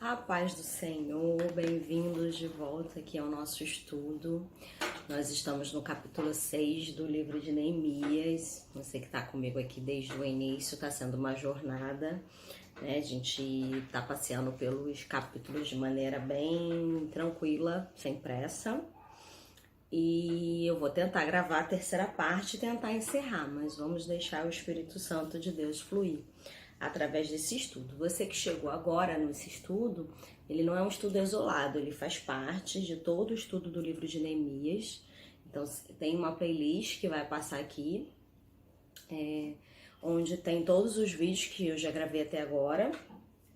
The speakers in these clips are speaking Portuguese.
A paz do Senhor, bem-vindos de volta aqui ao nosso estudo. Nós estamos no capítulo 6 do livro de Neemias. Você que está comigo aqui desde o início, está sendo uma jornada, né? A gente está passeando pelos capítulos de maneira bem tranquila, sem pressa. E eu vou tentar gravar a terceira parte e tentar encerrar, mas vamos deixar o Espírito Santo de Deus fluir através desse estudo. Você que chegou agora nesse estudo, ele não é um estudo isolado, ele faz parte de todo o estudo do livro de Neemias. Então tem uma playlist que vai passar aqui, onde tem todos os vídeos que eu já gravei até agora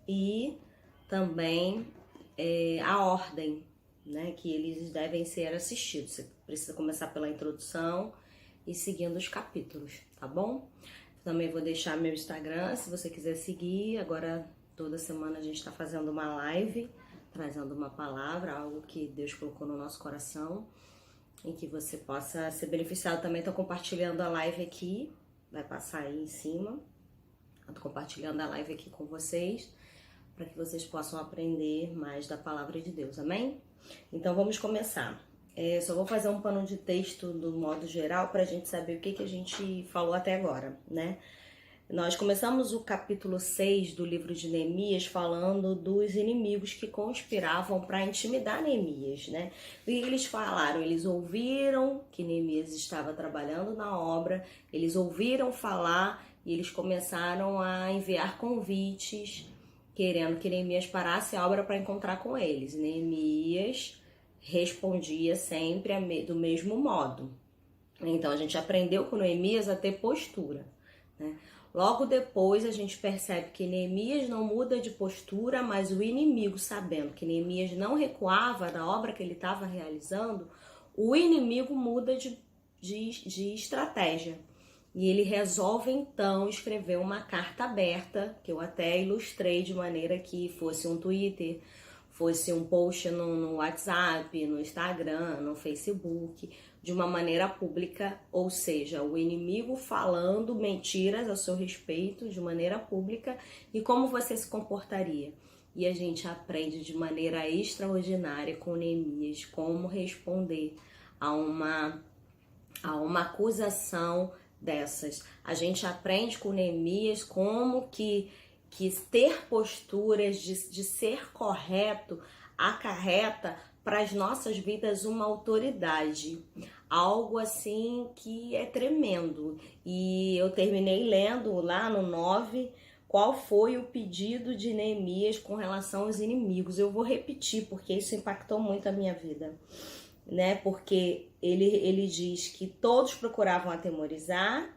e também a ordem, né, que eles devem ser assistidos. Você precisa começar pela introdução e seguindo os capítulos, tá bom? Também vou deixar meu Instagram, se você quiser seguir. Agora, toda semana a gente está fazendo uma live, trazendo uma palavra, algo que Deus colocou no nosso coração, em que você possa ser beneficiado. Também estou compartilhando a live aqui, vai passar aí em cima. Estou compartilhando a live aqui com vocês, para que vocês possam aprender mais da palavra de Deus, amém? Então, vamos começar. Só vou fazer um pano de texto do modo geral para a gente saber o que a gente falou até agora, né? Nós começamos o capítulo 6 do livro de Neemias falando dos inimigos que conspiravam para intimidar Neemias, né? E eles falaram, eles ouviram que Neemias estava trabalhando na obra, eles ouviram falar e eles começaram a enviar convites, querendo que Neemias parasse a obra para encontrar com eles. Neemias respondia sempre do mesmo modo. Então a gente aprendeu com Neemias a ter postura, né? Logo depois a gente percebe que Neemias não muda de postura, mas o inimigo, sabendo que Neemias não recuava da obra que ele estava realizando, o inimigo muda de estratégia. E ele resolve então escrever uma carta aberta, que eu até ilustrei de maneira que fosse um Twitter, fosse um post no WhatsApp, no Instagram, no Facebook, de uma maneira pública, ou seja, o inimigo falando mentiras a seu respeito de maneira pública e como você se comportaria. E a gente aprende de maneira extraordinária com Neemias como responder a uma acusação dessas. A gente aprende com Neemias como que ter posturas de ser correto acarreta para as nossas vidas uma autoridade, algo assim que é tremendo. E eu terminei lendo lá no 9 qual foi o pedido de Neemias com relação aos inimigos. Eu vou repetir porque isso impactou muito a minha vida, né? Porque ele diz que todos procuravam atemorizar,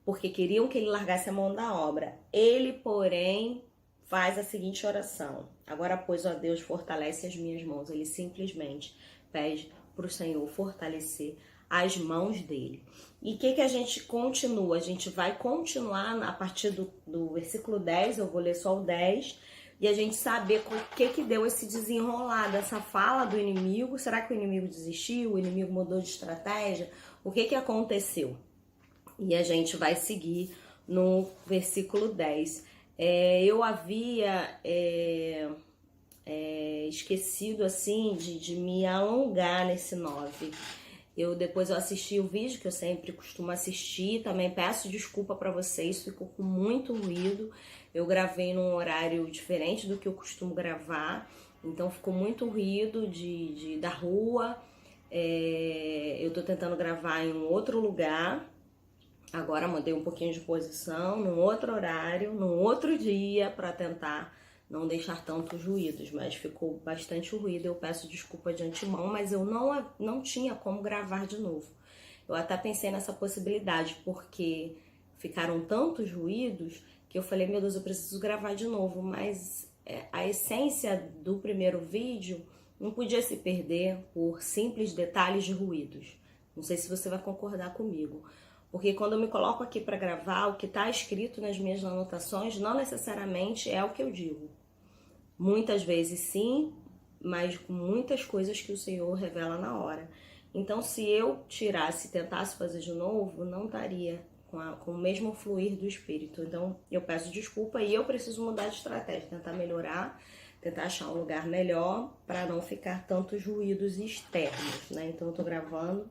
porque queriam que ele largasse a mão da obra. Ele, porém, faz a seguinte oração: agora, pois, ó Deus, fortalece as minhas mãos. Ele simplesmente pede para o Senhor fortalecer as mãos dele. E o que a gente continua? A gente vai continuar a partir do versículo 10, eu vou ler só o 10, e a gente saber o que deu esse desenrolar dessa fala do inimigo. Será que o inimigo desistiu? O inimigo mudou de estratégia? O que aconteceu? E a gente vai seguir no versículo 10. Eu havia esquecido assim de me alongar nesse 9. Depois eu assisti o vídeo que eu sempre costumo assistir. Também peço desculpa para vocês, ficou com muito ruído. Eu gravei num horário diferente do que eu costumo gravar, então ficou muito ruído da rua. Eu tô tentando gravar em um outro lugar. Agora mudei um pouquinho de posição, num outro horário, num outro dia, para tentar não deixar tantos ruídos, mas ficou bastante ruído. Eu peço desculpa de antemão, mas eu não tinha como gravar de novo. Eu até pensei nessa possibilidade, porque ficaram tantos ruídos que eu falei, meu Deus, eu preciso gravar de novo, mas a essência do primeiro vídeo não podia se perder por simples detalhes de ruídos. Não sei se você vai concordar comigo. Porque quando eu me coloco aqui para gravar, o que está escrito nas minhas anotações não necessariamente é o que eu digo. Muitas vezes sim, mas com muitas coisas que o Senhor revela na hora. Então, se eu tirasse e tentasse fazer de novo, não estaria com o mesmo fluir do Espírito. Então, eu peço desculpa e eu preciso mudar de estratégia, tentar melhorar, tentar achar um lugar melhor para não ficar tantos ruídos externos, né? Então eu tô gravando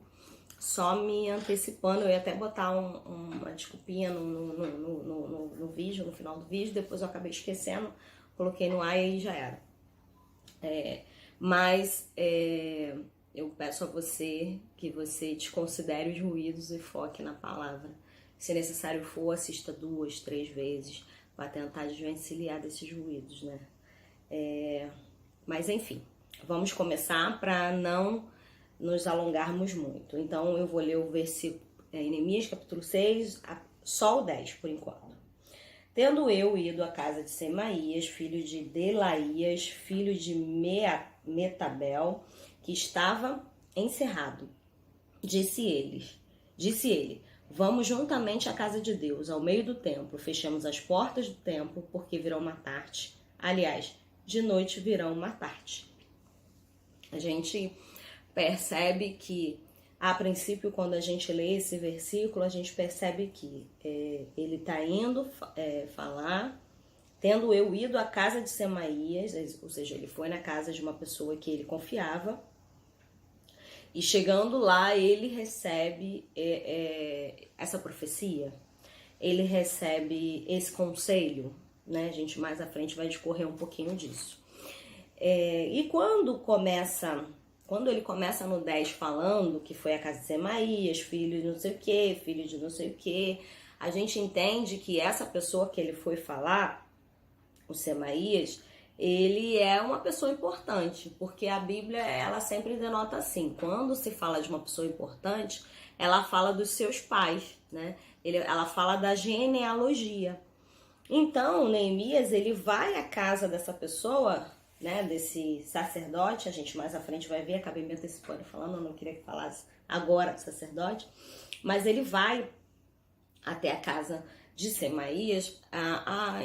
só me antecipando. Eu ia até botar uma desculpinha no vídeo, no final do vídeo, depois eu acabei esquecendo, coloquei no ar e aí já era. Mas eu peço a você que você desconsidere os ruídos e foque na palavra. Se necessário for, assista 2, 3 vezes para tentar desvencilhar desses ruídos, né? Mas enfim, vamos começar para não nos alongarmos muito. Então eu vou ler o versículo Neemias capítulo 6, só o 10 por enquanto. Tendo eu ido à casa de Semaías, filho de Delaías, filho de Metabel, que estava encerrado, disse ele, vamos juntamente à casa de Deus, ao meio do templo, fechemos as portas do templo, porque virão matar-te. Aliás, de noite virão matar-te. A gente percebe que, a princípio, quando a gente lê esse versículo, a gente percebe que ele está indo falar, tendo eu ido à casa de Semaías, ou seja, ele foi na casa de uma pessoa que ele confiava, e chegando lá, ele recebe essa profecia, ele recebe esse conselho, né? A gente mais à frente vai discorrer um pouquinho disso. E quando ele começa no 10 falando que foi a casa de Semaías, filho de não sei o que, filho de não sei o que, a gente entende que essa pessoa que ele foi falar, o Semaías, ele é uma pessoa importante, porque a Bíblia, ela sempre denota assim, quando se fala de uma pessoa importante, ela fala dos seus pais, né? Ela fala da genealogia. Então, Neemias, ele vai à casa dessa pessoa, né, desse sacerdote, a gente mais à frente vai ver, acabei me antecipando falando, eu não queria que falasse agora do sacerdote, mas ele vai até a casa de Semaías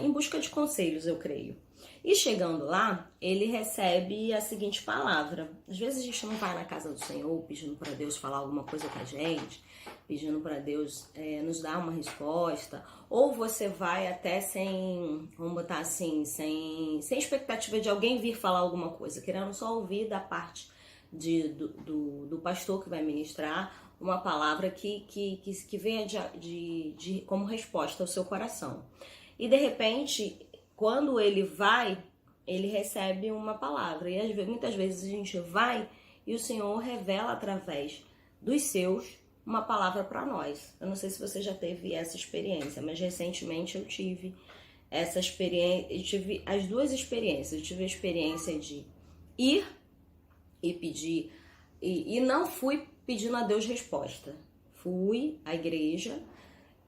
em busca de conselhos, eu creio. E chegando lá, ele recebe a seguinte palavra. Às vezes a gente não vai na casa do Senhor pedindo para Deus falar alguma coisa com a gente, pedindo para Deus nos dar uma resposta, ou você vai até sem, vamos botar assim, sem expectativa de alguém vir falar alguma coisa, querendo só ouvir da parte do pastor que vai ministrar uma palavra que venha como resposta ao seu coração. E de repente, quando ele vai, ele recebe uma palavra. E muitas vezes a gente vai e o Senhor revela através dos seus uma palavra para nós. Eu não sei se você já teve essa experiência, mas recentemente eu tive essa experiência. Eu tive as duas experiências. Eu tive a experiência de ir e pedir, e não fui pedindo a Deus resposta. Fui à igreja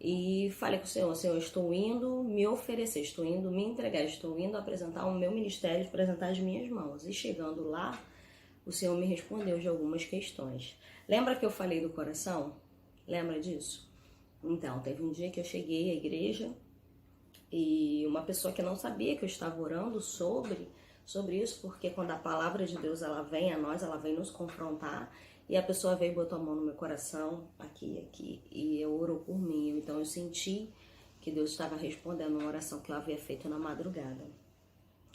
e falei com o Senhor, Senhor, estou indo me oferecer, estou indo me entregar, estou indo apresentar o meu ministério, apresentar as minhas mãos. E chegando lá, o Senhor me respondeu de algumas questões. Lembra que eu falei do coração? Lembra disso? Então, teve um dia que eu cheguei à igreja e uma pessoa que não sabia que eu estava orando sobre isso, porque quando a palavra de Deus ela vem a nós, ela vem nos confrontar, e a pessoa veio e botou a mão no meu coração, aqui, e orou por mim. Então eu senti que Deus estava respondendo uma oração que eu havia feito na madrugada.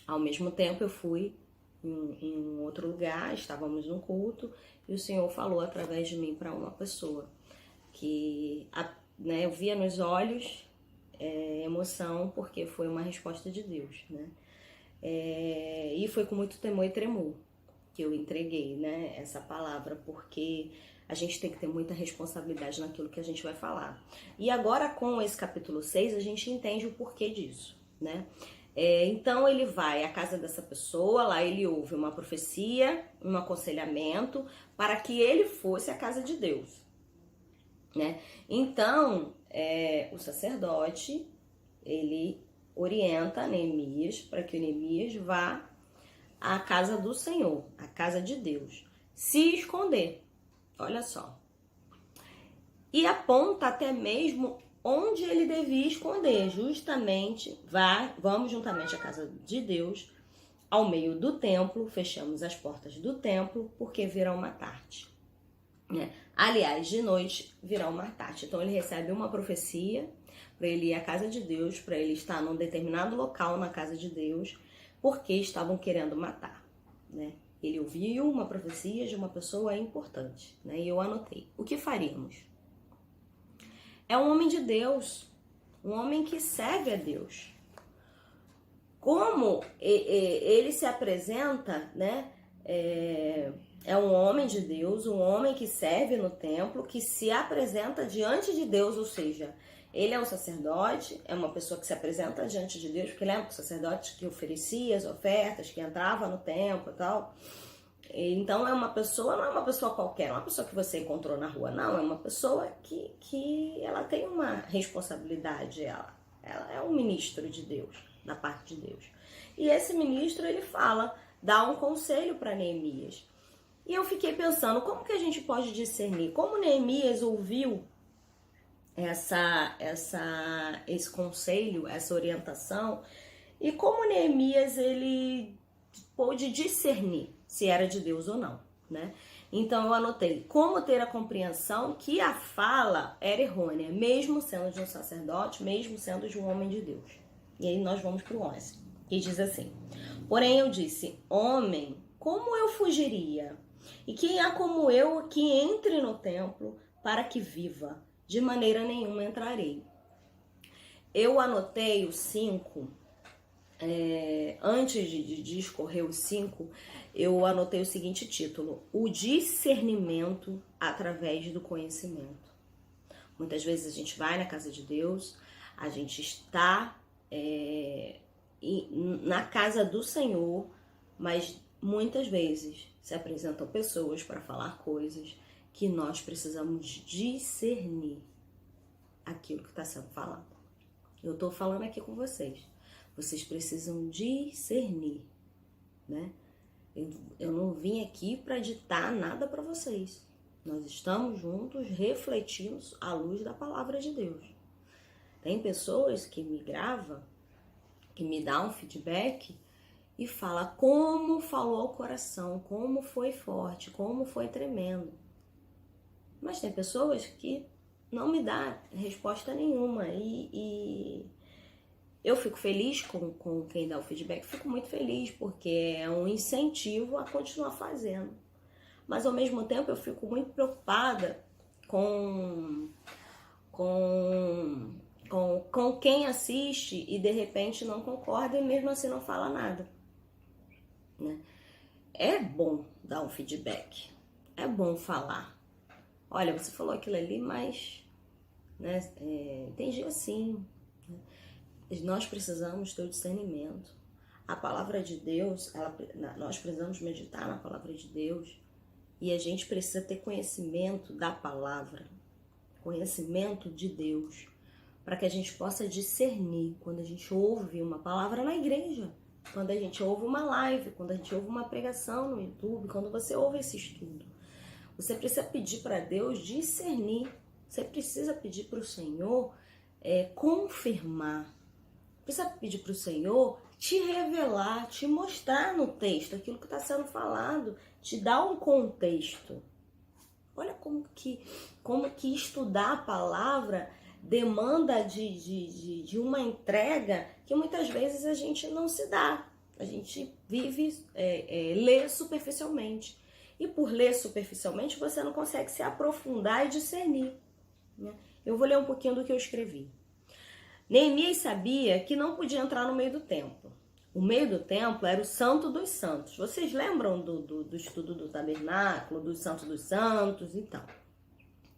Ao mesmo tempo eu fui em um outro lugar, estávamos num culto, e o Senhor falou através de mim para uma pessoa, que eu via nos olhos emoção, porque foi uma resposta de Deus, né? E foi com muito temor e tremor que eu entreguei, né, essa palavra, porque a gente tem que ter muita responsabilidade naquilo que a gente vai falar. E agora, com esse capítulo 6, a gente entende o porquê disso, né? Então ele vai à casa dessa pessoa, lá ele ouve uma profecia, um aconselhamento, para que ele fosse à casa de Deus, né? Então, o sacerdote, ele orienta Neemias para que o Neemias vá à casa do Senhor, à casa de Deus, se esconder, olha só. E aponta até mesmo onde ele devia esconder, justamente, vamos juntamente à casa de Deus, ao meio do templo, fechamos as portas do templo, porque virão matar-te. Aliás, de noite virão matar-te. Então ele recebe uma profecia para ele ir à casa de Deus, para ele estar num determinado local na casa de Deus, porque estavam querendo matar, né? Ele ouviu uma profecia de uma pessoa importante, né? E eu anotei. O que faríamos? É um homem de Deus, um homem que serve a Deus. Como ele se apresenta, né? É um homem de Deus, um homem que serve no templo, que se apresenta diante de Deus, ou seja, ele é um sacerdote, é uma pessoa que se apresenta diante de Deus, porque ele é um sacerdote que oferecia as ofertas, que entrava no templo e tal. Então é uma pessoa, não é uma pessoa qualquer, não é uma pessoa que você encontrou na rua, não, é uma pessoa que ela tem uma responsabilidade, ela é um ministro de Deus, da parte de Deus. E esse ministro, ele dá um conselho para Neemias. E eu fiquei pensando, como que a gente pode discernir? Como Neemias ouviu esse conselho, essa orientação, e como Neemias ele pôde discernir se era de Deus ou não, né? Então eu anotei como ter a compreensão que a fala era errônea, mesmo sendo de um sacerdote, mesmo sendo de um homem de Deus. E aí nós vamos para o 11, que diz assim: porém eu disse, homem, como eu fugiria? E quem há como eu que entre no templo para que viva? De maneira nenhuma entrarei. Eu anotei os 5, antes de escorrer os 5, eu anotei o seguinte título: o discernimento através do conhecimento. Muitas vezes a gente vai na casa de Deus, a gente está na casa do Senhor, mas muitas vezes se apresentam pessoas para falar coisas que nós precisamos discernir aquilo que está sendo falado. Eu estou falando aqui com vocês. Vocês precisam discernir, né? Eu não vim aqui para ditar nada para vocês. Nós estamos juntos refletindo à luz da palavra de Deus. Tem pessoas que me gravam, que me dão um feedback e fala como falou ao coração, como foi forte, como foi tremendo. Mas tem pessoas que não me dão resposta nenhuma e eu fico feliz com quem dá o feedback, fico muito feliz porque é um incentivo a continuar fazendo. Mas ao mesmo tempo eu fico muito preocupada com quem assiste e de repente não concorda e mesmo assim não fala nada, né? É bom dar um feedback, é bom falar. Olha, você falou aquilo ali, mas entendi assim. Nós precisamos ter o discernimento. A palavra de Deus, nós precisamos meditar na palavra de Deus e a gente precisa ter conhecimento da palavra, conhecimento de Deus, para que a gente possa discernir quando a gente ouve uma palavra na igreja, quando a gente ouve uma live, quando a gente ouve uma pregação no YouTube, quando você ouve esse estudo. Você precisa pedir para Deus discernir, você precisa pedir para o Senhor confirmar, precisa pedir para o Senhor te revelar, te mostrar no texto aquilo que está sendo falado, te dar um contexto. Olha como que estudar a palavra demanda de uma entrega que muitas vezes a gente não se dá. A gente lê superficialmente. E por ler superficialmente, você não consegue se aprofundar e discernir, né? Eu vou ler um pouquinho do que eu escrevi. Neemias sabia que não podia entrar no meio do templo. O meio do templo era o Santo dos Santos. Vocês lembram do estudo do tabernáculo, do Santo dos Santos? Então,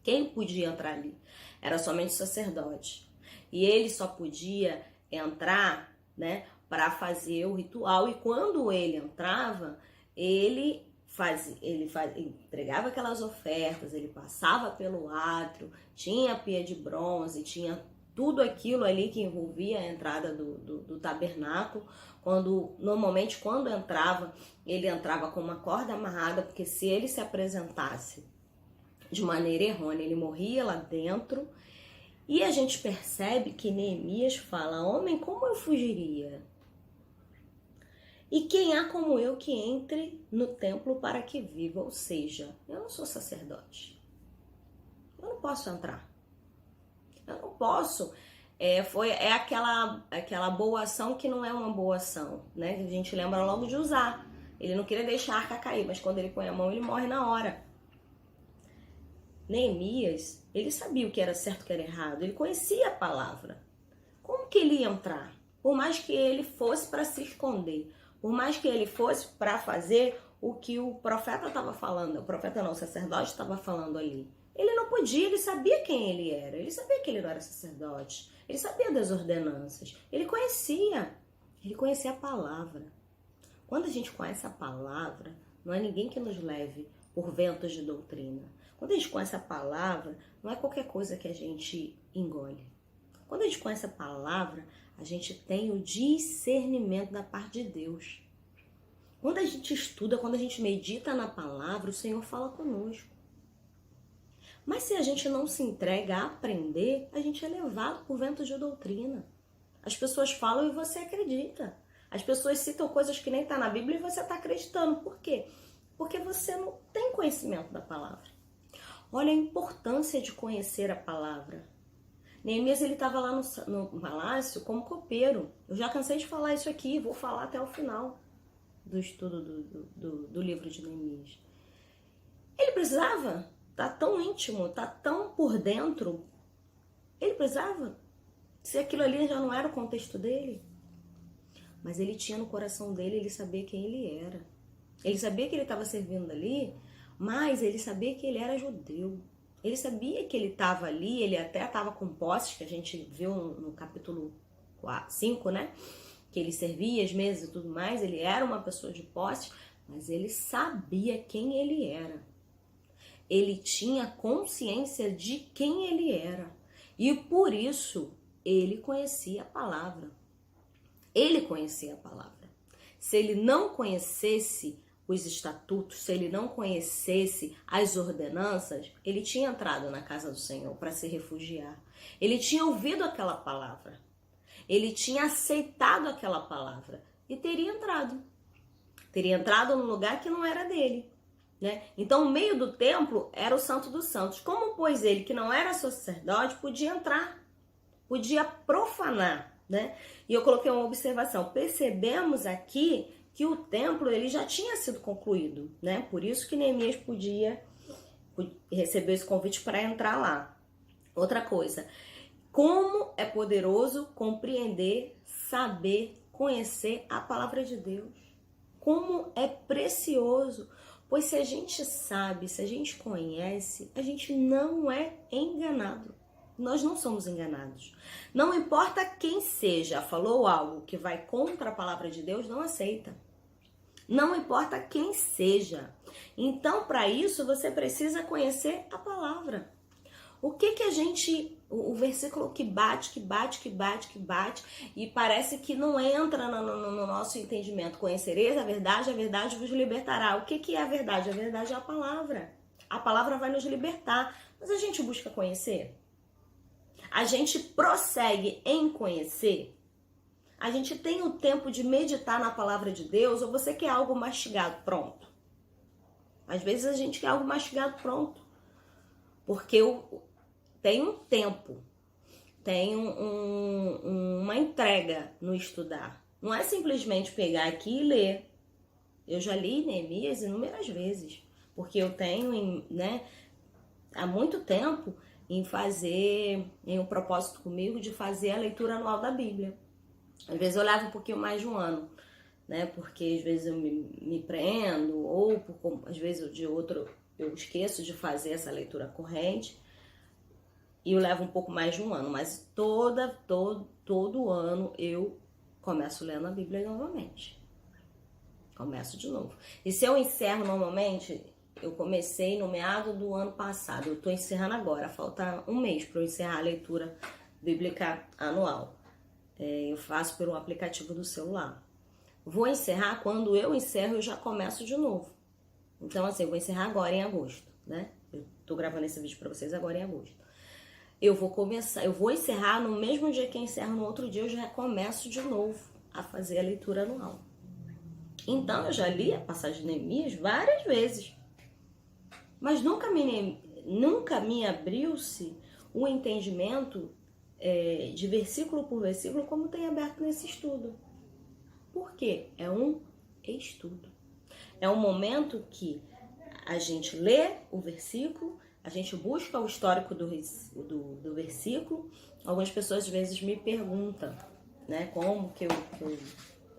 quem podia entrar ali? Era somente o sacerdote. E ele só podia entrar, né, para fazer o ritual. E quando ele entrava, ele entregava aquelas ofertas, ele passava pelo átrio, tinha a pia de bronze, tinha tudo aquilo ali que envolvia a entrada do tabernáculo. Normalmente quando entrava, ele entrava com uma corda amarrada, porque se ele se apresentasse de maneira errônea, ele morria lá dentro. E a gente percebe que Neemias fala: homem, como eu fugiria? E quem há como eu que entre no templo para que viva? Ou seja, eu não sou sacerdote. Eu não posso entrar. Eu não posso É aquela boa ação que não é uma boa ação, né? A gente lembra logo de usar. Ele não queria deixar a arca cair, mas quando ele põe a mão, ele morre na hora. Neemias, ele sabia o que era certo e o que era errado. Ele conhecia a palavra. Como que ele ia entrar? Por mais que ele fosse para se esconder, por mais que ele fosse para fazer o que o profeta estava falando, o profeta não, o sacerdote estava falando ali. Ele não podia, ele sabia quem ele era, ele sabia que ele não era sacerdote, ele sabia das ordenanças, ele conhecia a palavra. Quando a gente conhece a palavra, não é ninguém que nos leve por ventos de doutrina. Quando a gente conhece a palavra, não é qualquer coisa que a gente engole. Quando a gente conhece a palavra, a gente tem o discernimento da parte de Deus. Quando a gente estuda, quando a gente medita na palavra, o Senhor fala conosco. Mas se a gente não se entrega a aprender, a gente é levado por ventos de doutrina. As pessoas falam e você acredita. As pessoas citam coisas que nem está na Bíblia e você está acreditando. Por quê? Porque você não tem conhecimento da palavra. Olha a importância de conhecer a palavra. Neemias, ele estava lá no palácio como copeiro. Eu já cansei de falar isso aqui, vou falar até o final do estudo do livro de Neemias. Ele precisava estar tão íntimo, estar tão por dentro. Ele precisava. Se aquilo ali já não era o contexto dele. Mas ele tinha no coração dele, ele sabia quem ele era. Ele sabia que ele estava servindo ali, mas ele sabia que ele era judeu. Ele sabia que ele estava ali, ele até estava com posses, que a gente viu no capítulo 5, né? Que ele servia as mesas e tudo mais, ele era uma pessoa de posses, mas ele sabia quem ele era. Ele tinha consciência de quem ele era. E por isso, ele conhecia a palavra. Ele conhecia a palavra. Se ele não conhecesse os estatutos, se ele não conhecesse as ordenanças, ele tinha entrado na casa do Senhor para se refugiar. Ele tinha ouvido aquela palavra. Ele tinha aceitado aquela palavra e teria entrado. Teria entrado num lugar que não era dele, né? Então, o meio do templo era o Santo dos Santos. Como, pois, ele, que não era sacerdote, podia entrar, podia profanar, né? E eu coloquei uma observação. Percebemos aqui que o templo ele já tinha sido concluído, né? Por isso que Neemias podia receber esse convite para entrar lá. Outra coisa, como é poderoso compreender, saber, conhecer a palavra de Deus. Como é precioso, pois se a gente sabe, se a gente conhece, a gente não é enganado. Nós não somos enganados. Não importa quem seja, falou algo que vai contra a palavra de Deus, não aceita. Não importa quem seja. Então, para isso, você precisa conhecer a palavra. O que a gente... O versículo que bate, e parece que não entra no nosso entendimento. Conhecereis a verdade vos libertará. O que é a verdade? A verdade é a palavra. A palavra vai nos libertar. Mas a gente busca conhecer? A gente prossegue em conhecer? A gente tem o tempo de meditar na palavra de Deus ou você quer algo mastigado pronto? Às vezes a gente quer algo mastigado pronto. Porque tem um tempo, tem uma entrega no estudar. Não é simplesmente pegar aqui e ler. Eu já li Neemias inúmeras vezes. Porque eu tenho, né, há muito tempo em um propósito comigo de fazer a leitura anual da Bíblia. Às vezes eu levo um pouquinho mais de um ano, né? Porque às vezes eu me prendo, ou às vezes de outro eu esqueço de fazer essa leitura corrente e eu levo um pouco mais de um ano. Mas todo ano eu começo lendo a Bíblia novamente. Começo de novo. E se eu encerro normalmente... Eu comecei no meado do ano passado, eu estou encerrando agora, falta um mês para eu encerrar a leitura bíblica anual. Eu faço pelo aplicativo do celular. Vou encerrar, quando eu encerro eu já começo de novo. Então assim, eu vou encerrar agora em agosto, né? Eu estou gravando esse vídeo para vocês agora em agosto. Eu vou encerrar no mesmo dia que eu encerro, no outro dia eu já começo de novo a fazer a leitura anual. Então eu já li a passagem de Neemias várias vezes. Mas nunca me abriu-se o entendimento de versículo por versículo, como tem aberto nesse estudo. Por quê? É um estudo. É um momento que a gente lê o versículo, a gente busca o histórico do versículo. Algumas pessoas às vezes me perguntam, né,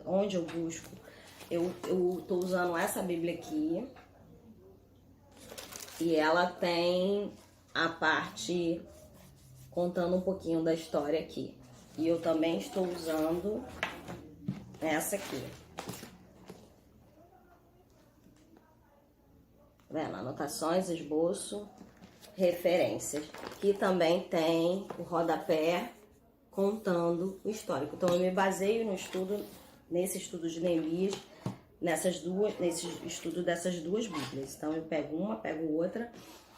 onde eu busco. Eu tô usando essa Bíblia aqui e ela tem a parte contando um pouquinho da história aqui. E eu também estou usando essa aqui. Vendo? Anotações, esboço, referências. Aqui também tem o rodapé contando o histórico. Então eu me baseio no estudo, nesse estudo de Neemias, nesse estudo dessas duas Bíblias. Então eu pego uma, pego outra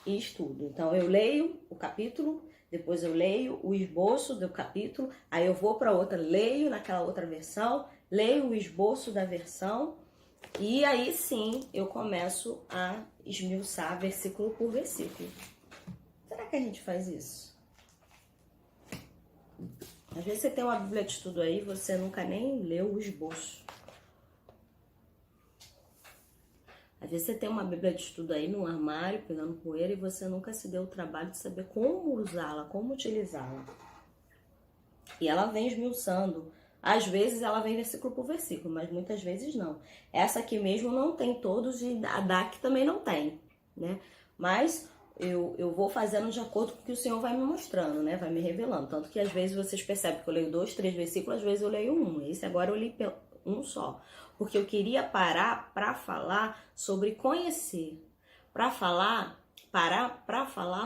e estudo. Então eu leio o capítulo, depois eu leio o esboço do capítulo, aí eu vou para outra, leio naquela outra versão, leio o esboço da versão, e aí sim eu começo a esmiuçar versículo por versículo. Será que a gente faz isso? Às vezes você tem uma Bíblia de estudo aí, você nunca nem leu o esboço. Às vezes você tem uma Bíblia de estudo aí no armário, pegando poeira, e você nunca se deu o trabalho de saber como usá-la, como utilizá-la. E ela vem esmiuçando. Às vezes ela vem versículo por versículo, mas muitas vezes não. Essa aqui mesmo não tem todos e a DAC também não tem, né? Mas eu vou fazendo de acordo com o que o Senhor vai me mostrando, né? Vai me revelando. Tanto que às vezes vocês percebem que eu leio 2, 3 versículos, às vezes eu leio um. Esse agora eu li um só. Porque eu queria parar para falar sobre conhecer. Para falar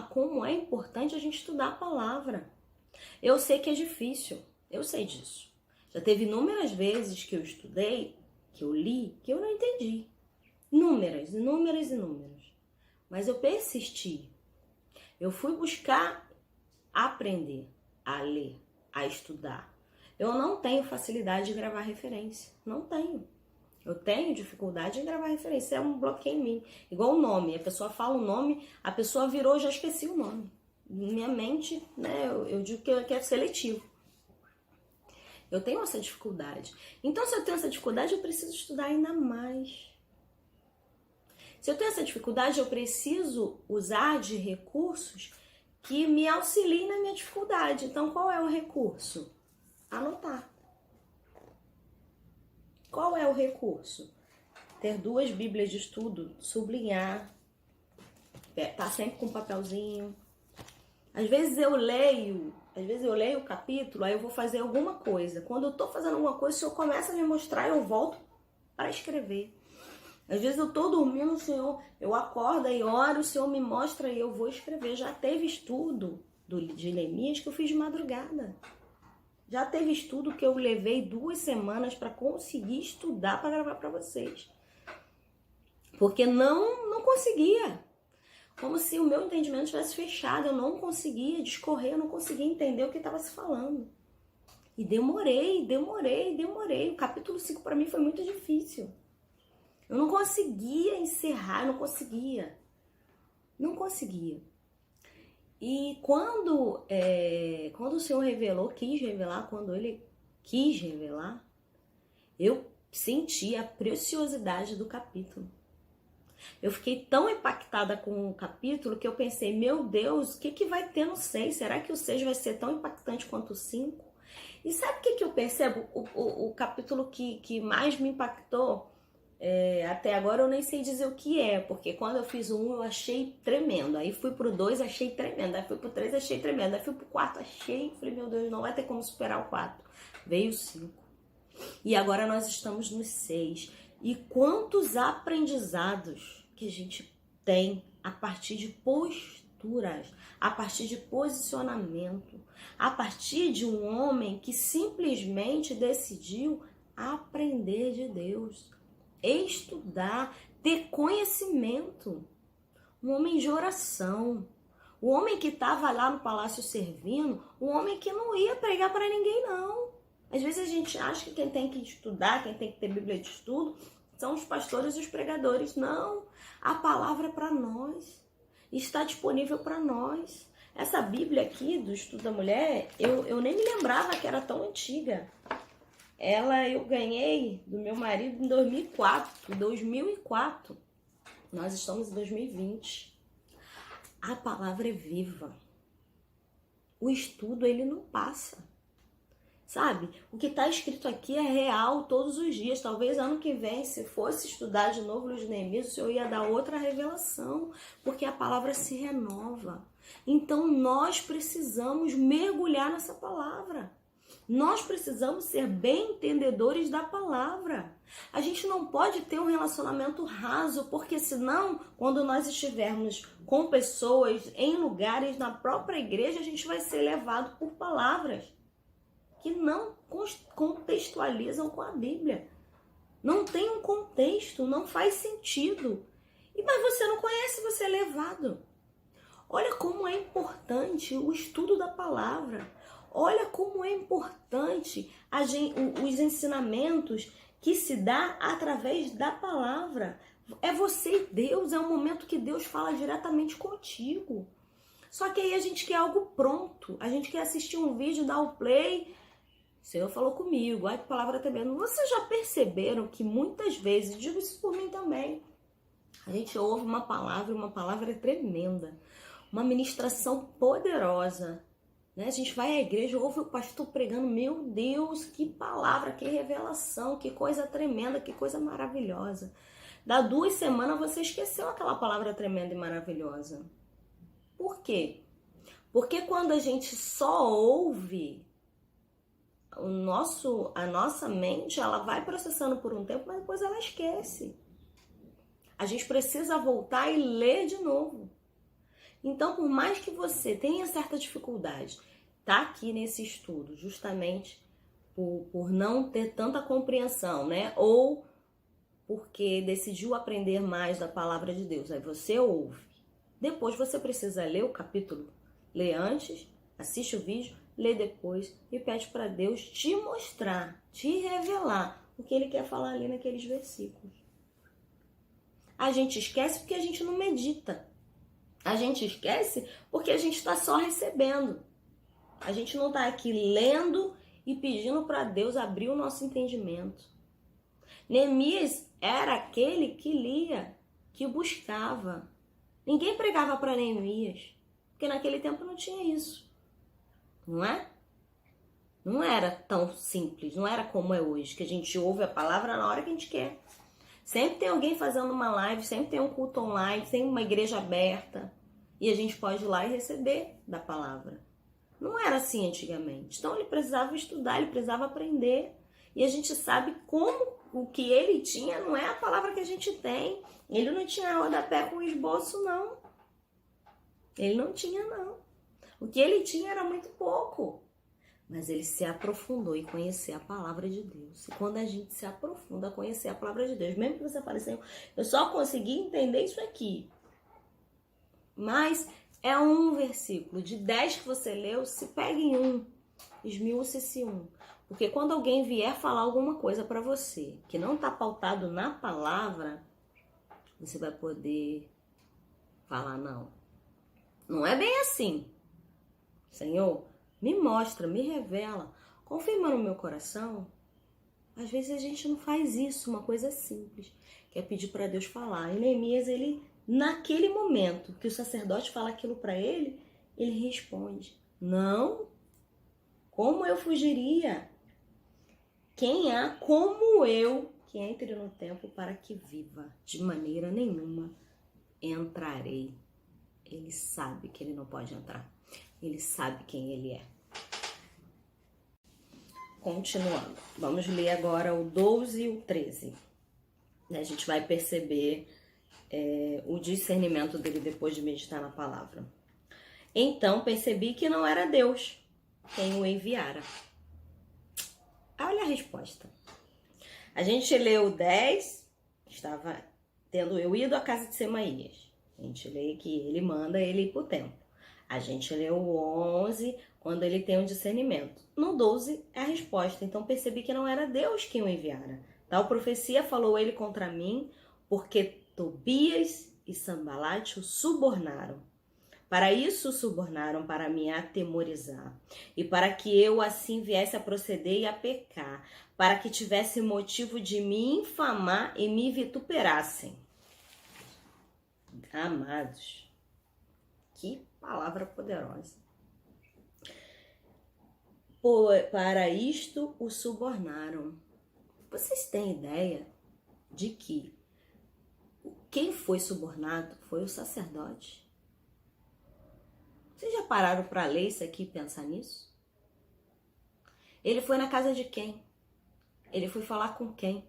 como é importante a gente estudar a palavra. Eu sei que é difícil, eu sei disso. Já teve inúmeras vezes que eu estudei, que eu li, que eu não entendi. Inúmeras. Mas eu persisti. Eu fui buscar aprender a ler, a estudar. Eu não tenho facilidade de gravar referência. Não tenho. Eu tenho dificuldade em gravar referência. É um bloqueio em mim. Igual o nome. A pessoa fala o nome, a pessoa virou, já esqueci o nome. Minha mente, né, eu digo que é seletivo. Eu tenho essa dificuldade. Então, se eu tenho essa dificuldade, eu preciso estudar ainda mais. Se eu tenho essa dificuldade, eu preciso usar de recursos que me auxiliem na minha dificuldade. Então, qual é o recurso? Anotar. Qual é o recurso? Ter 2 Bíblias de estudo, sublinhar, tá sempre com um papelzinho. Às vezes eu leio o capítulo, aí eu vou fazer alguma coisa. Quando eu tô fazendo alguma coisa, o Senhor começa a me mostrar, eu volto para escrever. Às vezes eu tô dormindo, o Senhor, eu acordo e oro, o Senhor me mostra e eu vou escrever. Já teve estudo de Neemias que eu fiz de madrugada. Já teve estudo que eu levei 2 semanas para conseguir estudar para gravar para vocês. Porque não conseguia. Como se o meu entendimento estivesse fechado. Eu não conseguia discorrer, eu não conseguia entender o que estava se falando. E demorei. O capítulo 5 para mim foi muito difícil. Eu não conseguia encerrar, não conseguia. E quando o Senhor quando Ele quis revelar, eu senti a preciosidade do capítulo. Eu fiquei tão impactada com o capítulo que eu pensei, meu Deus, o que vai ter no 6? Será que o 6 vai ser tão impactante quanto o 5? E sabe o que eu percebo? O capítulo que mais me impactou, até agora eu nem sei dizer o que é, porque quando eu fiz o 1 eu achei tremendo, aí fui pro 2, achei tremendo, aí fui pro 3, achei tremendo, aí fui pro 4, falei, meu Deus, não vai ter como superar o 4. Veio o 5. E agora nós estamos no 6. E quantos aprendizados que a gente tem a partir de posturas, a partir de posicionamento, a partir de um homem que simplesmente decidiu aprender de Deus, estudar, ter conhecimento. Um homem de oração, o homem que estava lá no palácio servindo, um homem que não ia pregar para ninguém, não. Às vezes a gente acha que quem tem que estudar, quem tem que ter Bíblia de estudo, são os pastores e os pregadores. Não, a palavra é para nós, está disponível para nós. Essa Bíblia aqui do Estudo da Mulher, eu nem me lembrava que era tão antiga. Ela eu ganhei do meu marido em 2004. 2004. Nós estamos em 2020. A palavra é viva. O estudo, ele não passa. Sabe? O que está escrito aqui é real todos os dias. Talvez ano que vem, se fosse estudar de novo os Neemias, o Senhor ia dar outra revelação. Porque a palavra se renova. Então, nós precisamos mergulhar nessa palavra. Nós precisamos ser bem entendedores da palavra. A gente não pode ter um relacionamento raso, porque senão, quando nós estivermos com pessoas em lugares na própria igreja, a gente vai ser levado por palavras que não contextualizam com a Bíblia. Não tem um contexto, não faz sentido. Mas você não conhece, você é levado. Olha como é importante o estudo da palavra. Olha como é importante os ensinamentos que se dá através da palavra. É você e Deus, é um momento que Deus fala diretamente contigo. Só que aí a gente quer algo pronto. A gente quer assistir um vídeo, dar o play. O Senhor falou comigo, ai que palavra tremenda. Vocês já perceberam que muitas vezes, digo isso por mim também, a gente ouve uma palavra é tremenda. Uma ministração poderosa. A gente vai à igreja, ouve o pastor pregando, meu Deus, que palavra, que revelação, que coisa tremenda, que coisa maravilhosa. Dá 2 semanas você esqueceu aquela palavra tremenda e maravilhosa. Por quê? Porque quando a gente só ouve, a nossa mente, ela vai processando por um tempo, mas depois ela esquece. A gente precisa voltar e ler de novo. Então, por mais que você tenha certa dificuldade, tá aqui nesse estudo, justamente por não ter tanta compreensão, né? Ou porque decidiu aprender mais da palavra de Deus. Aí você ouve. Depois você precisa ler o capítulo. Lê antes, assiste o vídeo, lê depois e pede para Deus te mostrar, te revelar o que Ele quer falar ali naqueles versículos. A gente esquece porque a gente não medita. A gente esquece porque a gente está só recebendo. A gente não está aqui lendo e pedindo para Deus abrir o nosso entendimento. Neemias era aquele que lia, que buscava. Ninguém pregava para Neemias, porque naquele tempo não tinha isso. Não é? Não era tão simples, não era como é hoje, que a gente ouve a palavra na hora que a gente quer. Sempre tem alguém fazendo uma live, sempre tem um culto online, tem uma igreja aberta. E a gente pode ir lá e receber da palavra. Não era assim antigamente. Então ele precisava estudar, ele precisava aprender. E a gente sabe como o que ele tinha não é a palavra que a gente tem. Ele não tinha rodapé com esboço, não. Ele não tinha, não. O que ele tinha era muito pouco. Mas ele se aprofundou em conhecer a palavra de Deus. E quando a gente se aprofunda a conhecer a palavra de Deus, mesmo que você fale assim, eu só consegui entender isso aqui. Mas é um versículo. De 10 que você leu, se pegue em um. Esmiúce esse um. Porque quando alguém vier falar alguma coisa para você que não está pautado na palavra, você vai poder falar, não. Não é bem assim. Senhor, me mostra, me revela, confirma no meu coração. Às vezes a gente não faz isso, uma coisa simples, que é pedir para Deus falar. E Neemias, ele, naquele momento que o sacerdote fala aquilo para ele, ele responde, não, como eu fugiria? Quem há como eu que entre no templo para que viva? De maneira nenhuma entrarei. Ele sabe que ele não pode entrar. Ele sabe quem ele é. Continuando. Vamos ler agora o 12 e o 13. A gente vai perceber o discernimento dele depois de meditar na palavra. Então percebi que não era Deus quem o enviara. Olha a resposta. A gente leu 10, estava tendo eu ido à casa de Semaías. A gente lê que ele manda ele ir para o templo. A gente leu o 11, quando ele tem um discernimento. No 12 é a resposta. Então percebi que não era Deus quem o enviara. Tal profecia falou ele contra mim, porque Tobias e Sambalate o subornaram, Para isso subornaram, para me atemorizar, e para que eu assim viesse a proceder e a pecar, para que tivesse motivo de me infamar e me vituperassem. Amados, que palavra poderosa. Para isto o subornaram. Vocês têm ideia de que quem foi subornado foi o sacerdote? Vocês já pararam para ler isso aqui e pensar nisso? Ele foi na casa de quem? Ele foi falar com quem?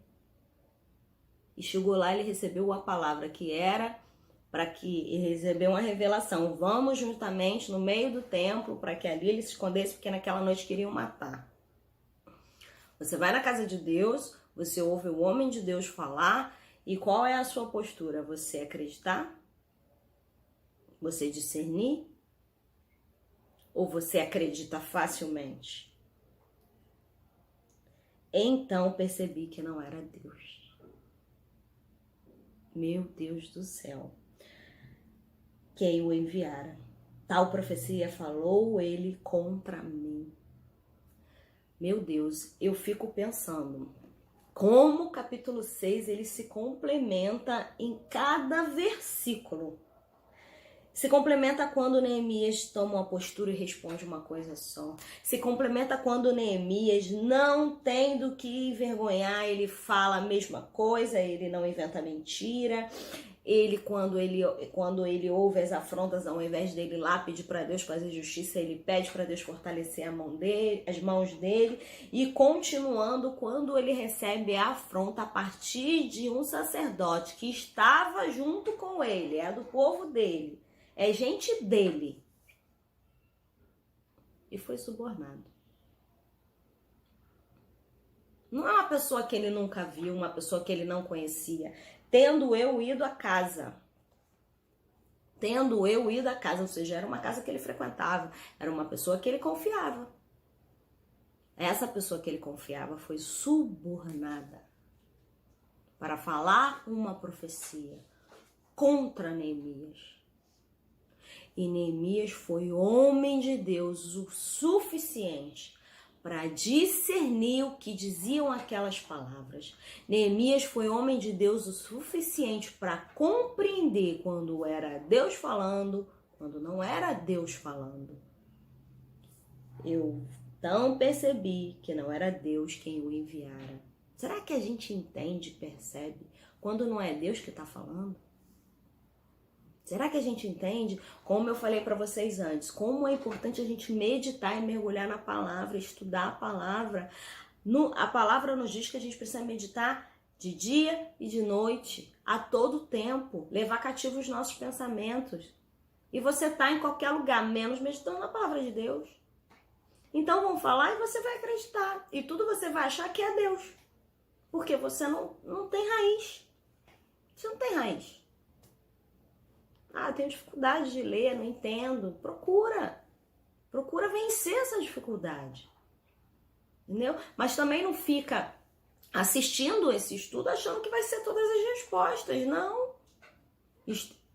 E chegou lá, ele recebeu a palavra que era para que ele recebeu uma revelação. Vamos juntamente no meio do templo para que ali ele se escondesse, porque naquela noite queriam matar. Você vai na casa de Deus, você ouve o homem de Deus falar, e qual é a sua postura? Você acreditar? Você discernir? Ou você acredita facilmente? Então percebi que não era Deus. Meu Deus do céu. Quem o enviara? Tal profecia falou ele contra mim. Meu Deus, eu fico pensando como o capítulo 6 ele se complementa em cada versículo. Se complementa quando Neemias toma uma postura e responde uma coisa só. Se complementa quando Neemias não tem do que envergonhar, ele fala a mesma coisa, ele não inventa mentira. Quando ele ouve as afrontas, ao invés dele ir lá pedir para Deus fazer justiça, ele pede para Deus fortalecer as mãos dele. E continuando, quando ele recebe a afronta a partir de um sacerdote que estava junto com ele, é do povo dele, é gente dele, e foi subornado. Não é uma pessoa que ele nunca viu, uma pessoa que ele não conhecia. Tendo eu ido à casa, ou seja, era uma casa que ele frequentava, era uma pessoa que ele confiava. Essa pessoa que ele confiava foi subornada para falar uma profecia contra Neemias. E Neemias foi homem de Deus o suficiente para discernir o que diziam aquelas palavras. Neemias foi homem de Deus o suficiente para compreender quando era Deus falando, quando não era Deus falando. Eu então percebi que não era Deus quem o enviara. Será que a gente entende, percebe, quando não é Deus que está falando? Será que a gente entende? Como eu falei para vocês antes, como é importante a gente meditar e mergulhar na palavra, estudar a palavra. A palavra nos diz que a gente precisa meditar de dia e de noite, a todo tempo, levar cativo os nossos pensamentos. E você está em qualquer lugar, menos meditando na palavra de Deus. Então vão falar e você vai acreditar. E tudo você vai achar que é Deus. Porque você não tem raiz. Você não tem raiz. Ah, tenho dificuldade de ler, não entendo. Procura vencer essa dificuldade. Entendeu? Mas também não fica assistindo esse estudo achando que vai ser todas as respostas. Não.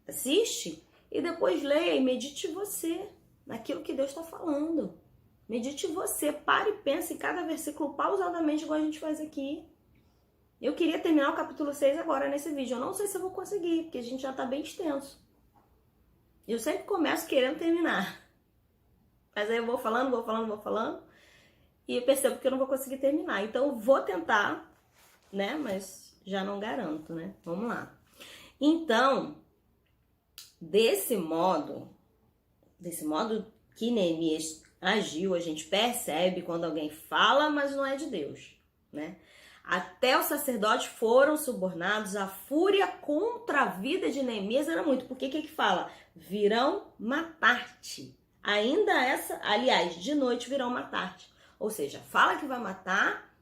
Assiste e depois leia e medite você naquilo que Deus está falando. Medite você, pare e pense em cada versículo pausadamente, igual a gente faz aqui. Eu queria terminar o capítulo 6 agora nesse vídeo. Eu não sei se eu vou conseguir, porque a gente já está bem extenso. Eu sempre começo querendo terminar. Mas aí eu vou falando. E eu percebo que eu não vou conseguir terminar. Então eu vou tentar, né? Mas já não garanto, né? Vamos lá. Então, desse modo que Neemias agiu, a gente percebe quando alguém fala, mas não é de Deus, né? Até os sacerdotes foram subornados, a fúria contra a vida de Neemias era muito. Porque o que fala? Virão matar-te. Aliás, de noite virão matar-te. Ou seja, fala que vai matar,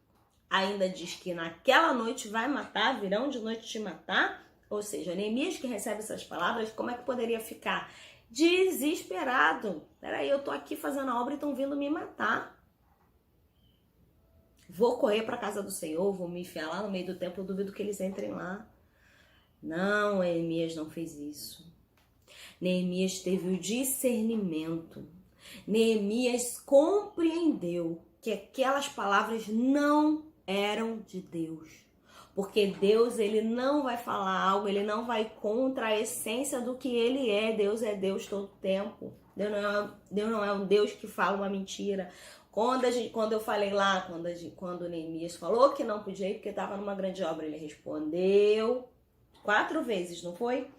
ainda diz que naquela noite vai matar, virão de noite te matar. Ou seja, Neemias que recebe essas palavras, como é que poderia ficar? Desesperado. Peraí, eu tô aqui fazendo a obra e estão vindo me matar. Vou correr para a casa do Senhor, vou me enfiar lá no meio do templo, eu duvido que eles entrem lá. Não, Neemias não fez isso. Neemias teve o discernimento. Neemias compreendeu que aquelas palavras não eram de Deus. Porque Deus, ele não vai falar algo, ele não vai contra a essência do que ele é. Deus é Deus todo tempo. Deus não é um Deus que fala uma mentira. Quando eu falei lá, quando Neemias falou que não podia ir porque estava numa grande obra, ele respondeu 4 vezes, não foi?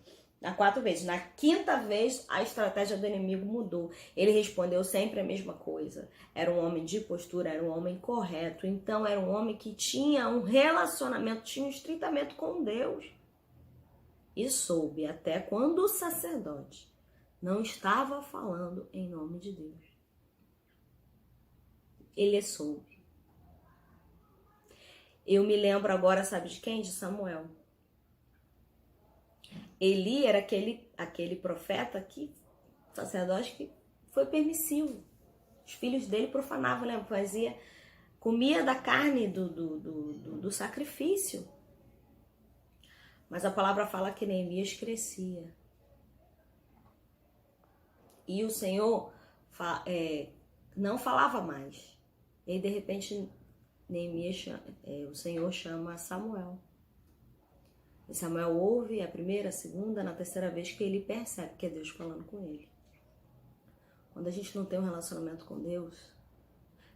4 vezes. Na 5ª vez, a estratégia do inimigo mudou. Ele respondeu sempre a mesma coisa. Era um homem de postura, era um homem correto. Então, era um homem que tinha um relacionamento, tinha um estreitamento com Deus. E soube até quando o sacerdote não estava falando em nome de Deus. Ele soube. Eu me lembro agora, sabe de quem? De Samuel. Eli era aquele profeta sacerdote que foi permissivo. Os filhos dele profanavam, lembra? Comia da carne do sacrifício. Mas a palavra fala que Neemias crescia. E o Senhor não falava mais. E aí, de repente, o Senhor chama Samuel. E Samuel ouve a primeira, a segunda, na 3ª vez que ele percebe que é Deus falando com ele. Quando a gente não tem um relacionamento com Deus,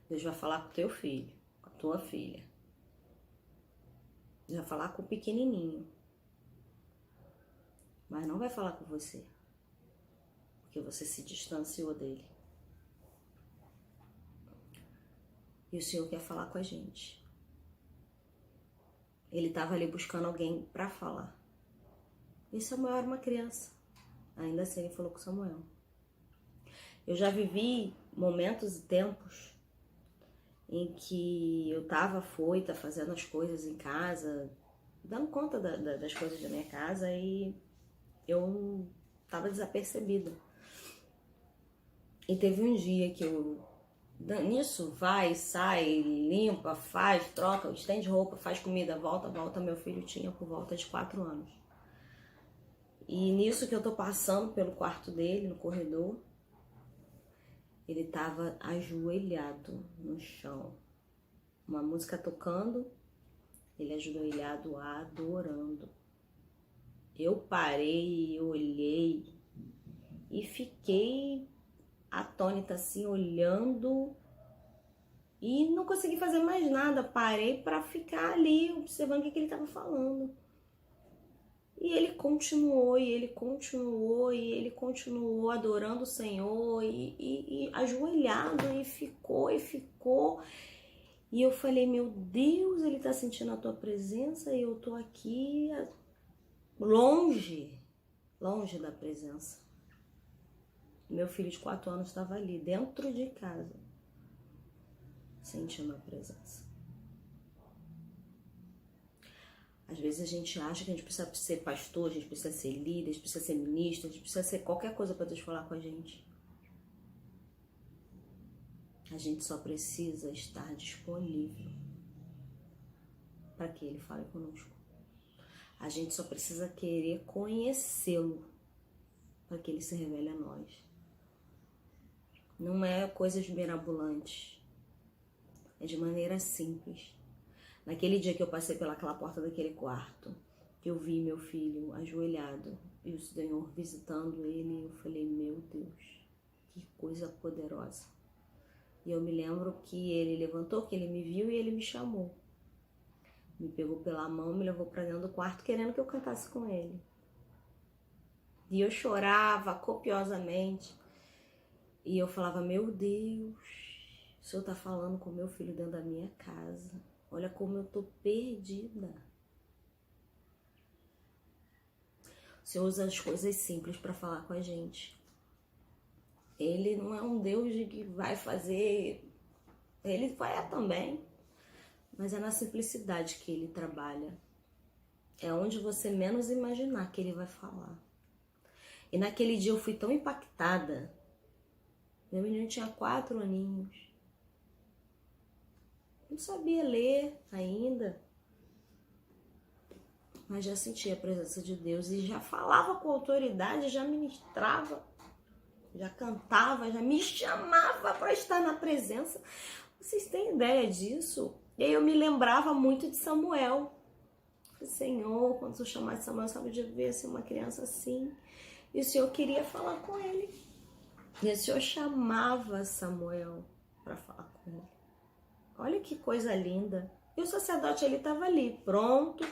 Deus vai falar com o teu filho, com a tua filha. Deus vai falar com o pequenininho. Mas não vai falar com você. Porque você se distanciou dele. E o Senhor quer falar com a gente. Ele estava ali buscando alguém para falar. E Samuel era uma criança. Ainda assim ele falou com Samuel. Eu já vivi momentos e tempos em que eu estava afoita, fazendo as coisas em casa, dando conta das coisas da minha casa, e eu estava desapercebida. E teve um dia que nisso vai, sai, limpa, faz, troca, estende roupa, faz comida, volta. Meu filho tinha por volta de 4 anos. E nisso que eu tô passando pelo quarto dele, no corredor, ele tava ajoelhado no chão. Uma música tocando, ele ajoelhado adorando. Eu parei, olhei e fiquei atônita assim, olhando, e não consegui fazer mais nada. Parei para ficar ali observando o que ele estava falando. E ele continuou, adorando o Senhor, e ajoelhado, e ficou. E eu falei, meu Deus, ele tá sentindo a tua presença e eu tô aqui longe da presença. Meu filho de 4 anos estava ali, dentro de casa, sentindo a presença. Às vezes a gente acha que a gente precisa ser pastor, a gente precisa ser líder, a gente precisa ser ministro, a gente precisa ser qualquer coisa para Deus falar com a gente. A gente só precisa estar disponível para que Ele fale conosco. A gente só precisa querer conhecê-lo para que Ele se revele a nós. Não é coisas mirabolantes, é de maneira simples. Naquele dia que eu passei pelaquela porta daquele quarto, que eu vi meu filho ajoelhado e o Senhor visitando ele, eu falei, meu Deus, que coisa poderosa. E eu me lembro que ele levantou, que ele me viu e ele me chamou. Me pegou pela mão, me levou para dentro do quarto querendo que eu cantasse com ele. E eu chorava copiosamente. E eu falava, meu Deus, o Senhor tá falando com meu filho dentro da minha casa. Olha como eu tô perdida. O Senhor usa as coisas simples para falar com a gente. Ele não é um Deus que vai fazer... Ele vai também. Mas é na simplicidade que Ele trabalha. É onde você menos imaginar que Ele vai falar. E naquele dia eu fui tão impactada. Meu menino tinha 4 aninhos. Não sabia ler ainda. mas já sentia a presença de Deus e já falava com autoridade, já ministrava, já cantava, já me chamava para estar na presença. Vocês têm ideia disso? E aí eu me lembrava muito de Samuel. Senhor, quando eu chamasse Samuel, sabe, de ver assim, uma criança assim, e o Senhor queria falar com ele. E o Senhor chamava Samuel para falar com ele. Olha que coisa linda. E o sacerdote, ele estava ali, pronto,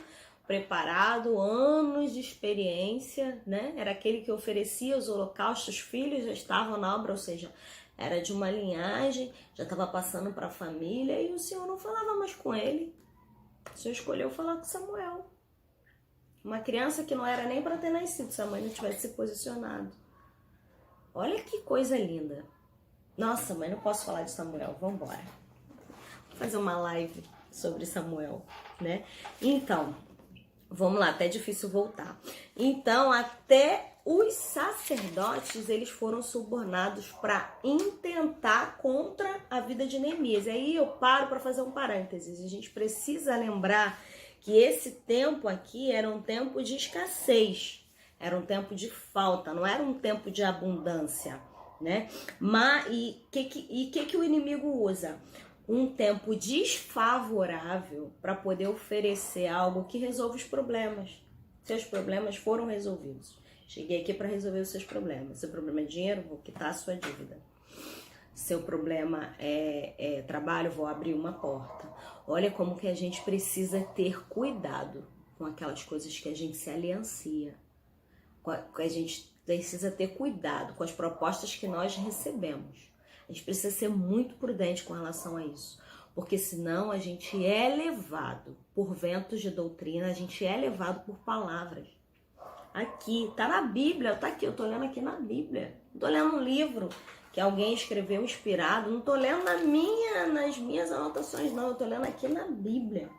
preparado, anos de experiência, né? Era aquele que oferecia os holocaustos, os filhos já estavam na obra, ou seja, era de uma linhagem, já estava passando para a família, e o Senhor não falava mais com ele. O Senhor escolheu falar com Samuel. Uma criança que não era nem para ter nascido, se a mãe não tivesse se posicionado. Olha que coisa linda. Nossa, mãe, não posso falar de Samuel, vamos embora. Vou fazer uma live sobre Samuel, né? Então, vamos lá, até é difícil voltar. Então, até os sacerdotes, eles foram subornados para intentar contra a vida de Neemias. E aí eu paro para fazer um parênteses. A gente precisa lembrar que esse tempo aqui era um tempo de escassez, era um tempo de falta, não era um tempo de abundância, né? Mas que o inimigo usa? Um tempo desfavorável para poder oferecer algo que resolva os problemas. Seus problemas foram resolvidos. Cheguei aqui para resolver os seus problemas. Seu problema é dinheiro, vou quitar a sua dívida. Seu problema é trabalho, vou abrir uma porta. Olha como que a gente precisa ter cuidado com aquelas coisas que a gente se aliancia. A gente precisa ter cuidado com as propostas que nós recebemos. A gente precisa ser muito prudente com relação a isso. Porque senão a gente é levado por ventos de doutrina, a gente é levado por palavras. Aqui, tá na Bíblia, tá aqui, eu tô lendo aqui na Bíblia. Não tô lendo um livro que alguém escreveu inspirado, não tô lendo nas minhas anotações, não, eu tô lendo aqui na Bíblia.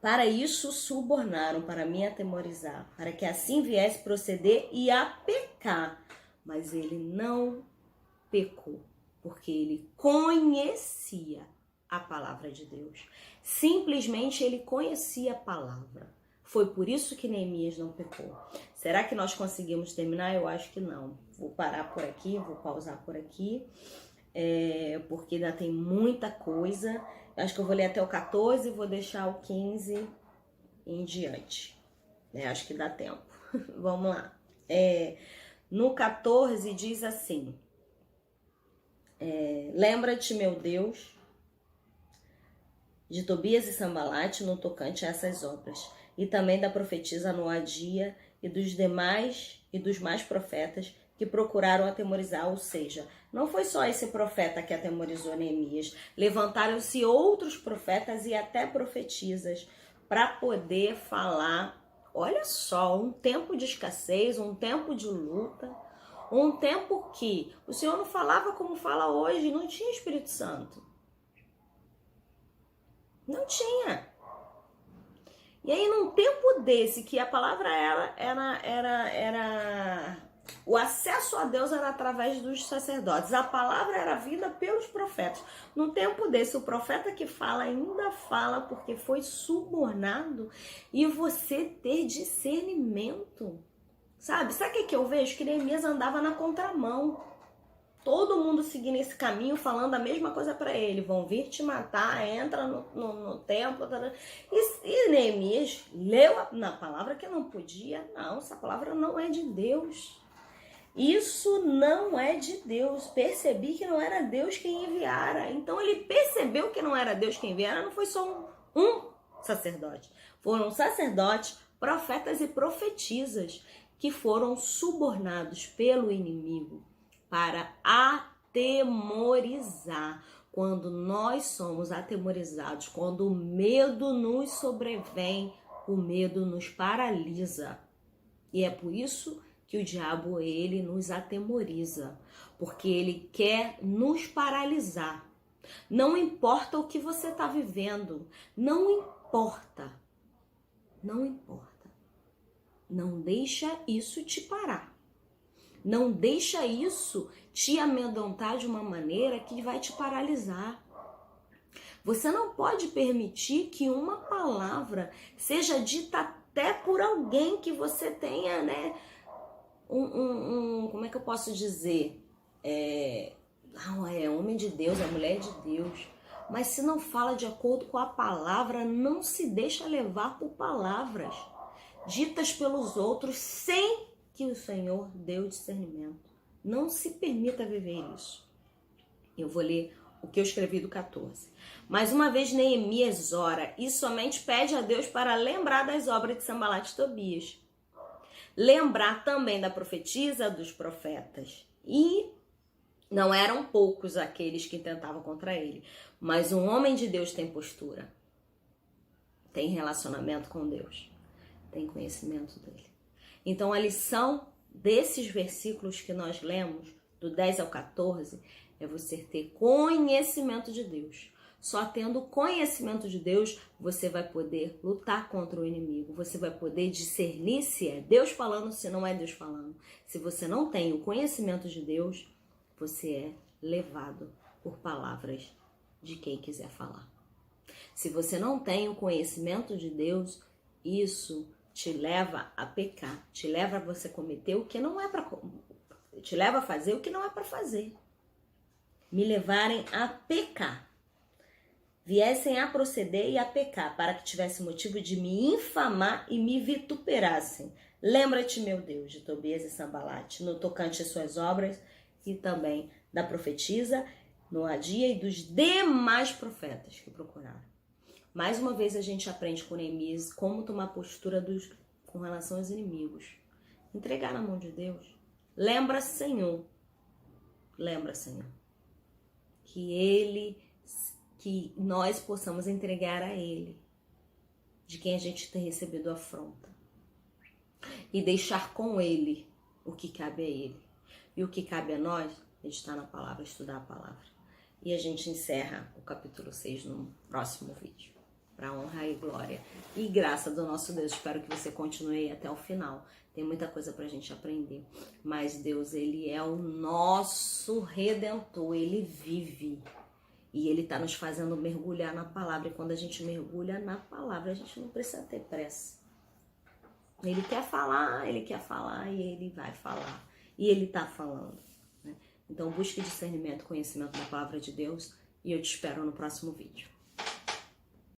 Para isso subornaram, para me atemorizar, para que assim viesse proceder e a pecar. Mas ele não pecou, porque ele conhecia a palavra de Deus. Simplesmente ele conhecia a palavra. Foi por isso que Neemias não pecou. Será que nós conseguimos terminar? Eu acho que não. Vou parar por aqui, vou pausar por aqui, porque ainda tem muita coisa. Eu acho que eu vou ler até o 14 e vou deixar o 15 em diante. Acho que dá tempo. Vamos lá. No 14 diz assim: lembra-te, meu Deus, de Tobias e Sambalate no tocante a essas obras, e também da profetisa Noadia e dos mais profetas que procuraram atemorizar, ou seja, não foi só esse profeta que atemorizou Neemias, levantaram-se outros profetas e até profetisas para poder falar. Olha só, um tempo de escassez, um tempo de luta, um tempo que o Senhor não falava como fala hoje, não tinha Espírito Santo. Não tinha. E aí, num tempo desse, que a palavra era o acesso a Deus era através dos sacerdotes, a palavra era vinda pelos profetas. Num tempo desse, o profeta que fala ainda fala porque foi subornado, e você ter discernimento. Sabe o que eu vejo? Que Neemias andava na contramão. Todo mundo seguindo esse caminho, falando a mesma coisa para ele. Vão vir te matar, entra no templo. E Neemias leu na palavra que não podia. Não, essa palavra não é de Deus. Isso não é de Deus. Percebi que não era Deus quem enviara. Então ele percebeu que não era Deus quem enviara. Não foi só um sacerdote. Foram sacerdotes, profetas e profetisas que foram subornados pelo inimigo para atemorizar. Quando nós somos atemorizados, quando o medo nos sobrevém, o medo nos paralisa. E é por isso que o diabo, ele nos atemoriza, porque ele quer nos paralisar. Não importa o que você está vivendo, não importa. Não importa. Não deixa isso te parar. Não deixa isso te amedrontar de uma maneira que vai te paralisar. Você não pode permitir que uma palavra seja dita até por alguém que você tenha, né, como é que eu posso dizer? É homem de Deus, é mulher de Deus. Mas se não fala de acordo com a palavra, não se deixa levar por palavras ditas pelos outros sem que o Senhor dê o discernimento. Não se permita viver isso. Eu vou ler o que eu escrevi do 14. Mais uma vez Neemias ora e somente pede a Deus para lembrar das obras de Sanbalat e Tobias. Lembrar também da profetisa, dos profetas. E não eram poucos aqueles que tentavam contra ele. Mas um homem de Deus tem postura. Tem relacionamento com Deus. Tem conhecimento dele. Então a lição desses versículos que nós lemos, do 10 ao 14, é você ter conhecimento de Deus. Só tendo conhecimento de Deus, você vai poder lutar contra o inimigo. Você vai poder discernir se é Deus falando, se não é Deus falando. Se você não tem o conhecimento de Deus, você é levado por palavras de quem quiser falar. Se você não tem o conhecimento de Deus, isso te leva a pecar. Te leva a você cometer o que não é para... Te leva a fazer o que não é para fazer. Me levarem a pecar. Viessem a proceder e a pecar, para que tivesse motivo de me infamar e me vituperassem. Lembra-te, meu Deus, de Tobias e Sanbalat, no tocante às suas obras, e também da profetisa, Noadia e dos demais profetas que procuraram. Mais uma vez a gente aprende com Neemias como tomar postura com relação aos inimigos. Entregar na mão de Deus. Lembra, Senhor, que nós possamos entregar a Ele, de quem a gente tem recebido afronta, e deixar com Ele o que cabe a Ele. E o que cabe a nós, meditar na palavra, estudar a palavra. E a gente encerra o capítulo 6 no próximo vídeo. Para honra e glória e graça do nosso Deus. Espero que você continue até o final. Tem muita coisa pra gente aprender. Mas Deus, Ele é o nosso Redentor. Ele vive. E Ele tá nos fazendo mergulhar na palavra. E quando a gente mergulha na palavra, a gente não precisa ter pressa. Ele quer falar e Ele vai falar. E Ele tá falando. Né? Então busque discernimento, conhecimento da palavra de Deus. E eu te espero no próximo vídeo.